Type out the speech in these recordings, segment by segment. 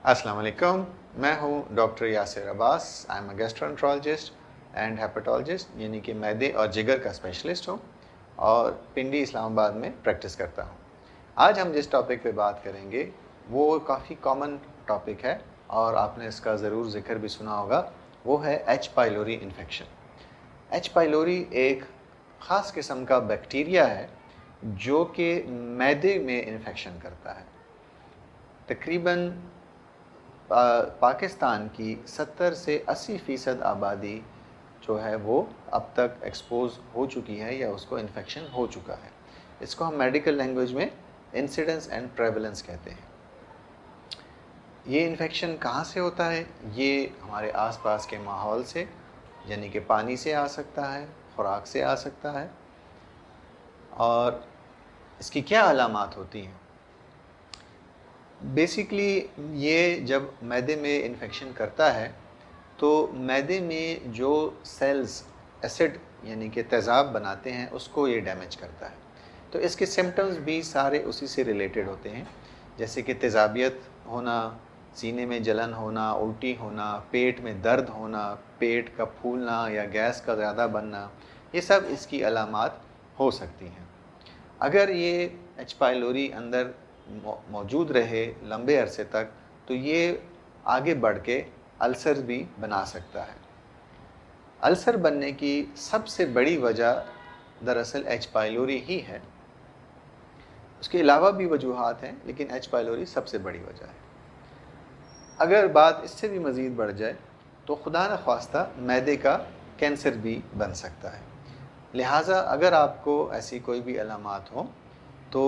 अस्सलाम वालेकुम। मैं हूँ doctor Yasir Abbas. I am a gastroenterologist and hepatologist, यानी कि मैदे और जिगर का स्पेशलिस्ट हूँ और पिंडी इस्लामाबाद में प्रैक्टिस करता हूँ। आज हम जिस टॉपिक पे बात करेंगे वो काफ़ी कॉमन टॉपिक है और आपने इसका ज़रूर ज़िक्र भी सुना होगा, वो है H pylori infection. H pylori एक ख़ास किस्म का बैक्टीरिया है जो कि मैदे में इन्फेक्शन करता है। तकरीबन पाकिस्तान की 70 से 80% आबादी जो है वो अब तक एक्सपोज हो चुकी है या उसको इन्फेक्शन हो चुका है। इसको हम मेडिकल लैंग्वेज में इंसिडेंस एंड प्रेवलेंस कहते हैं। ये इन्फेक्शन कहाँ से होता है? ये हमारे आसपास के माहौल से, यानी कि पानी से आ सकता है, खुराक से आ सकता है। और इसकी क्या अलामात होती हैं? बेसिकली ये जब मैदे में इन्फेक्शन करता है तो मैदे में जो सेल्स एसिड यानी कि तेज़ाब बनाते हैं उसको ये डैमेज करता है। तो इसके सिम्टम्स भी सारे उसी से रिलेटेड होते हैं, जैसे कि तेज़ाबियत होना, सीने में जलन होना, उल्टी होना, पेट में दर्द होना, पेट का फूलना या गैस का ज़्यादा बनना, ये सब इसकी अलामात हो सकती हैं। अगर ये एच पाइलोरी अंदर मौजूद रहे लंबे अरसे तक तो ये आगे बढ़ के अल्सर भी बना सकता है। अल्सर बनने की सबसे बड़ी वजह दरअसल एच पाइलोरी ही है। उसके अलावा भी वजूहात हैं, लेकिन एच पाइलोरी सबसे बड़ी वजह है। अगर बात इससे भी मज़ीद बढ़ जाए तो खुदा न ख्वास्ता मैदे का कैंसर भी बन सकता है। लिहाजा अगर आपको ऐसी कोई भी अलामात हो तो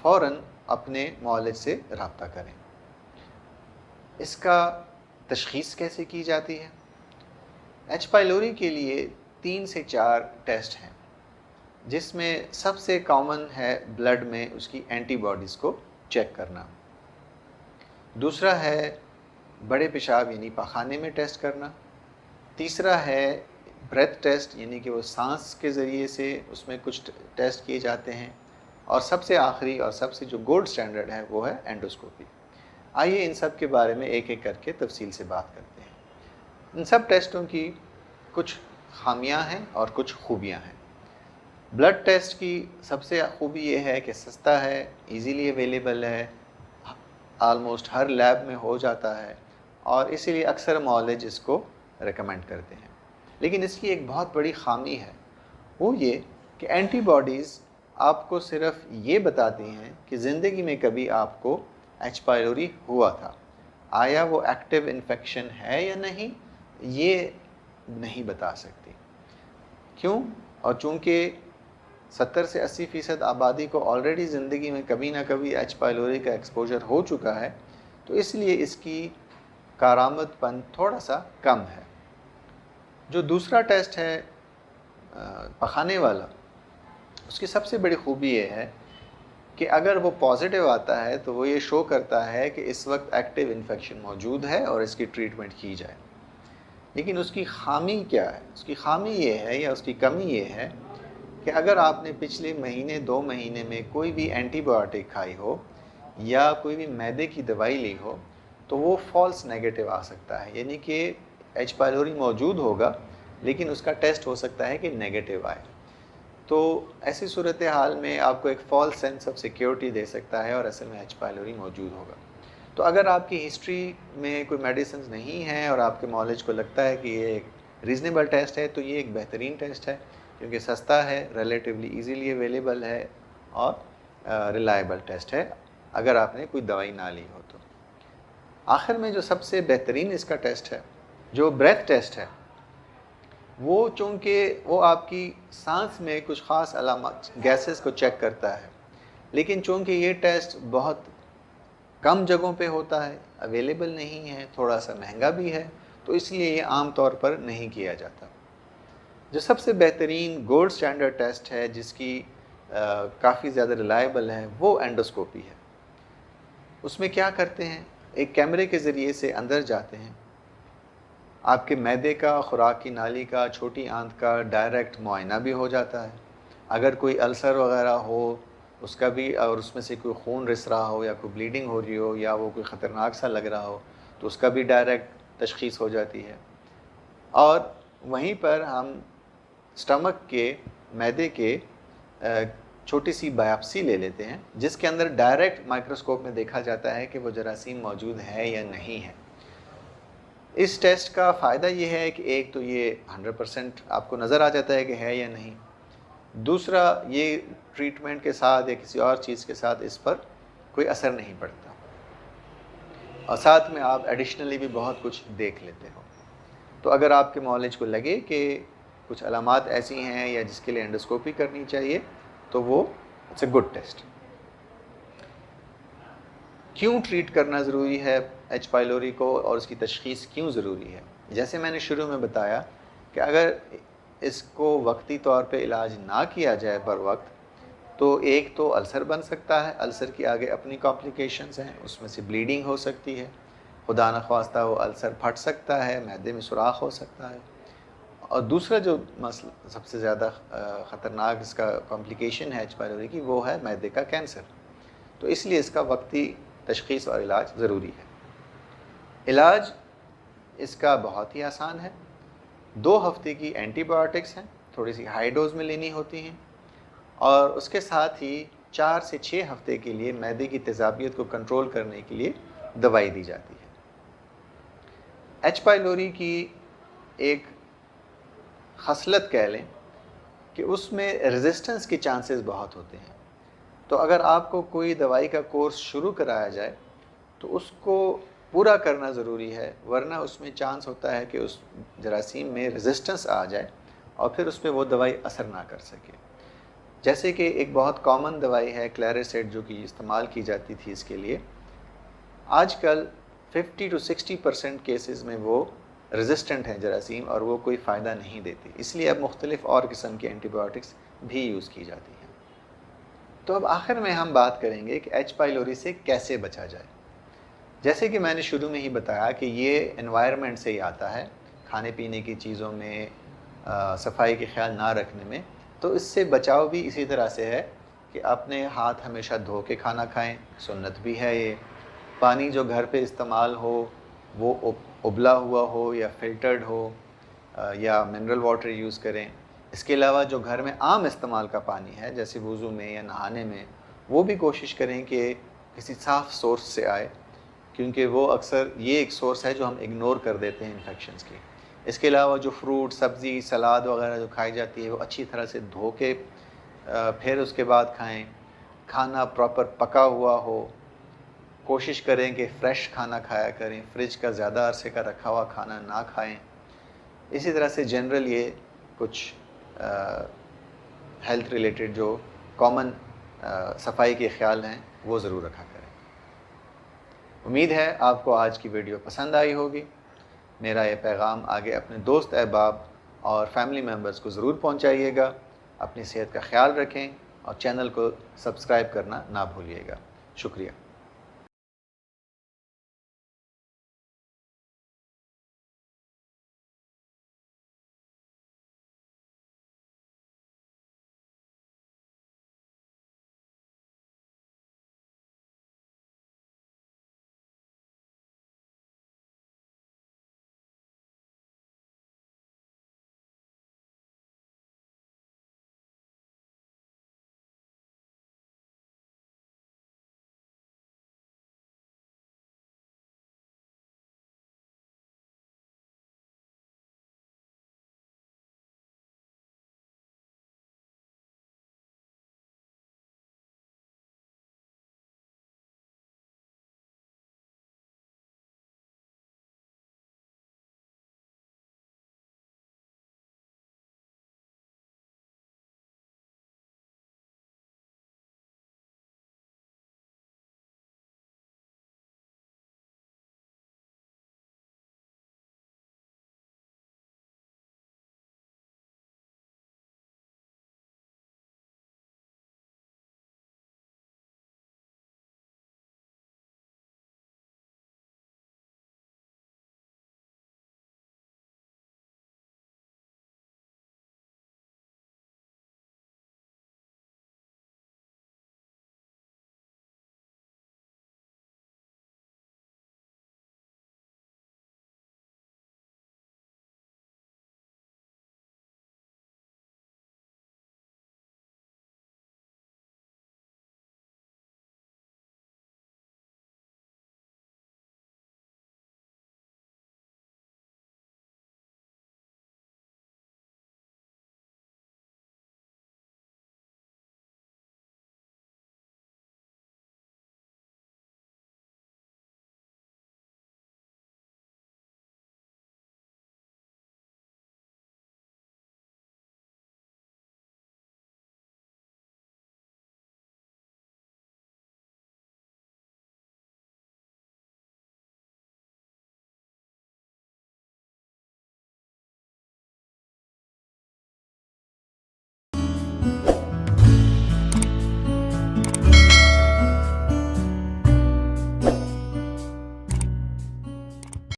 फ़ौरन अपने मौलिज से रब्ता करें। इसका तशख़ीस कैसे की जाती है? एच पाइलोरी के लिए 3 से 4 टेस्ट हैं, जिसमें सबसे कॉमन है ब्लड में उसकी एंटीबॉडीज़ को चेक करना। दूसरा है बड़े पेशाब यानी पाखाने में टेस्ट करना। तीसरा है ब्रेथ टेस्ट, यानी कि वो सांस के ज़रिए से उसमें कुछ टेस्ट किए जाते हैं। और सबसे आखिरी और सबसे जो गोल्ड स्टैंडर्ड है वो है एंडोस्कोपी। आइए इन सब के बारे में एक एक करके तफसील से बात करते हैं। इन सब टेस्टों की कुछ खामियां हैं और कुछ खूबियां हैं। ब्लड टेस्ट की सबसे खूबी ये है कि सस्ता है, इजीली अवेलेबल है, आलमोस्ट हर लैब में हो जाता है और इसीलिए अक्सर मौलिज इसको रेकमेंड करते हैं। लेकिन इसकी एक बहुत बड़ी खामी है, वो ये कि एंटीबॉडीज़ आपको सिर्फ ये बताती हैं कि ज़िंदगी में कभी आपको एच पाइलोरी हुआ था, आया वो एक्टिव इन्फेक्शन है या नहीं, ये नहीं बता सकती। क्यों? और चूँकि 70 से 80% आबादी को ऑलरेडी ज़िंदगी में कभी ना कभी एच पाइलोरी का एक्सपोजर हो चुका है, तो इसलिए इसकी कारामदपन थोड़ा सा कम है। जो दूसरा टेस्ट है पखाने वाला, उसकी सबसे बड़ी खूबी ये है कि अगर वो पॉजिटिव आता है तो वो ये शो करता है कि इस वक्त एक्टिव इन्फेक्शन मौजूद है और इसकी ट्रीटमेंट की जाए। लेकिन उसकी खामी क्या है? उसकी खामी ये है या उसकी कमी ये है कि अगर आपने पिछले महीने 2 महीने में कोई भी एंटीबायोटिक खाई हो या कोई भी मैदे की दवाई ली हो तो वो फॉल्स नेगेटिव आ सकता है, यानी कि एच पाइलोरी मौजूद होगा लेकिन उसका टेस्ट हो सकता है कि नेगेटिव आए। तो ऐसी सूरत हाल में आपको एक फॉल्स सेंस ऑफ सिक्योरिटी दे सकता है और असल में एच पाइलोरी मौजूद होगा। तो अगर आपकी हिस्ट्री में कोई मेडिसिन नहीं है और आपके मौलिज को लगता है कि ये एक रीज़नेबल टेस्ट है, तो ये एक बेहतरीन टेस्ट है, क्योंकि सस्ता है, रिलेटिवली इजीली अवेलेबल है और रिलायबल टेस्ट है अगर आपने कोई दवाई ना ली हो तो। आखिर में जो सबसे बेहतरीन इसका टेस्ट है, जो ब्रेथ टेस्ट है, वो चूँकि वो आपकी सांस में कुछ ख़ास अलामत गैसेस को चेक करता है, लेकिन चूँकि ये टेस्ट बहुत कम जगहों पे होता है, अवेलेबल नहीं है, थोड़ा सा महंगा भी है, तो इसलिए ये आम तौर पर नहीं किया जाता। जो सबसे बेहतरीन गोल्ड स्टैंडर्ड टेस्ट है, जिसकी काफ़ी ज़्यादा रिलायबल है, वो एंडोस्कोपी है। उसमें क्या करते हैं, एक कैमरे के ज़रिए से अंदर जाते हैं, आपके मैदे का, खुराक की नाली का, छोटी आंत का डायरेक्ट मुआयना भी हो जाता है। अगर कोई अल्सर वगैरह हो اس کا بھی، اور اس میں سے کوئی خون رس رہا ہو یا کوئی بلیڈنگ ہو رہی ہو یا وہ کوئی خطرناک سا لگ رہا ہو تو اس کا بھی ڈائریکٹ تشخیص ہو جاتی ہے. اور وہیں پر ہم اسٹمک کے معدے کے چھوٹی سی بایپسی لے لیتے ہیں جس کے اندر ڈائریکٹ مائکروسکوپ میں دیکھا جاتا ہے کہ وہ جراثیم موجود ہے یا نہیں ہے. اس ٹیسٹ کا فائدہ یہ ہے کہ ایک تو یہ 100% آپ کو نظر آ جاتا ہے کہ ہے یا نہیں. دوسرا یہ ٹریٹمنٹ کے ساتھ یا کسی اور چیز کے ساتھ اس پر کوئی اثر نہیں پڑتا، اور ساتھ میں آپ ایڈیشنلی بھی بہت کچھ دیکھ لیتے ہو. تو اگر آپ کے معالج کو لگے کہ کچھ علامات ایسی ہیں یا جس کے لیے انڈوسکوپی کرنی چاہیے تو وہ اٹس اے گڈ ٹیسٹ. کیوں ٹریٹ کرنا ضروری ہے ایچ پائلوری کو اور اس کی تشخیص کیوں ضروری ہے؟ جیسے میں نے شروع میں بتایا کہ اگر اس کو وقتی طور پہ علاج نہ کیا جائے بر وقت تو ایک تو السر بن سکتا ہے، السر کی آگے اپنی کمپلیکیشنز ہیں، اس میں سے بلیڈنگ ہو سکتی ہے، خدا نخواستہ وہ السر پھٹ سکتا ہے، معدے میں سوراخ ہو سکتا ہے. اور دوسرا جو مسئلہ سب سے زیادہ خطرناک اس کا کمپلیکیشن ہے ایچ پائلوری کی، وہ ہے معدے کا کینسر. تو اس لیے اس کا وقتی تشخیص اور علاج ضروری ہے. علاج اس کا بہت ہی آسان ہے. 2 ہفتے کی اینٹی بایوٹکس ہیں، تھوڑی سی ہائی ڈوز میں لینی ہوتی ہیں، اور اس کے ساتھ ہی 4 سے 6 ہفتے کے لیے معدے کی تیزابیت کو کنٹرول کرنے کے لیے دوائی دی جاتی ہے. ایچ پائلوری کی ایک خصلت کہہ لیں کہ اس میں ریزسٹنس کے چانسز بہت ہوتے ہیں. تو اگر آپ کو کوئی دوائی کا کورس شروع کرایا جائے تو اس کو پورا کرنا ضروری ہے، ورنہ اس میں چانس ہوتا ہے کہ اس جراثیم میں ریزسٹنس آ جائے اور پھر اس پہ وہ دوائی اثر نہ کر سکے. جیسے کہ ایک بہت کامن دوائی ہے کلیریسیٹ جو کہ استعمال کی جاتی تھی اس کے لیے، آج کل 50 to 60% کیسز میں وہ ریزسٹنٹ ہیں جراثیم اور وہ کوئی فائدہ نہیں دیتی. اس لیے اب مختلف اور قسم کی اینٹی بایوٹکس بھی یوز کی جاتی ہیں. تو اب آخر میں ہم بات کریں گے کہ ایچ پائلوری سے کیسے بچا جائے. جیسے کہ میں نے شروع میں ہی بتایا کہ یہ انوائرمنٹ سے ہی آتا ہے، کھانے پینے کی چیزوں میں صفائی کے خیال نہ رکھنے میں. تو اس سے بچاؤ بھی اسی طرح سے ہے کہ اپنے ہاتھ ہمیشہ دھو کے کھانا کھائیں، سنت بھی ہے یہ. پانی جو گھر پہ استعمال ہو وہ ابلا ہوا ہو یا فلٹرڈ ہو یا منرل واٹر یوز کریں. اس کے علاوہ جو گھر میں عام استعمال کا پانی ہے جیسے وضو میں یا نہانے میں، وہ بھی کوشش کریں کہ کسی صاف سورس سے آئے، کیونکہ وہ اکثر یہ ایک سورس ہے جو ہم اگنور کر دیتے ہیں انفیکشنز کی. اس کے علاوہ جو فروٹ، سبزی، سلاد وغیرہ جو کھائی جاتی ہے وہ اچھی طرح سے دھو کے پھر اس کے بعد کھائیں. کھانا پراپر پکا ہوا ہو، کوشش کریں کہ فریش کھانا کھایا کریں، فریج کا زیادہ عرصے کا رکھا ہوا کھانا نہ کھائیں. اسی طرح سے جنرل یہ کچھ ہیلتھ ریلیٹڈ جو کامن صفائی کے خیال ہیں وہ ضرور رکھا کریں. امید ہے آپ کو آج کی ویڈیو پسند آئی ہوگی. میرا یہ پیغام آگے اپنے دوست احباب اور فیملی ممبرز کو ضرور پہنچائیے گا. اپنی صحت کا خیال رکھیں اور چینل کو سبسکرائب کرنا نہ بھولیے گا. شکریہ.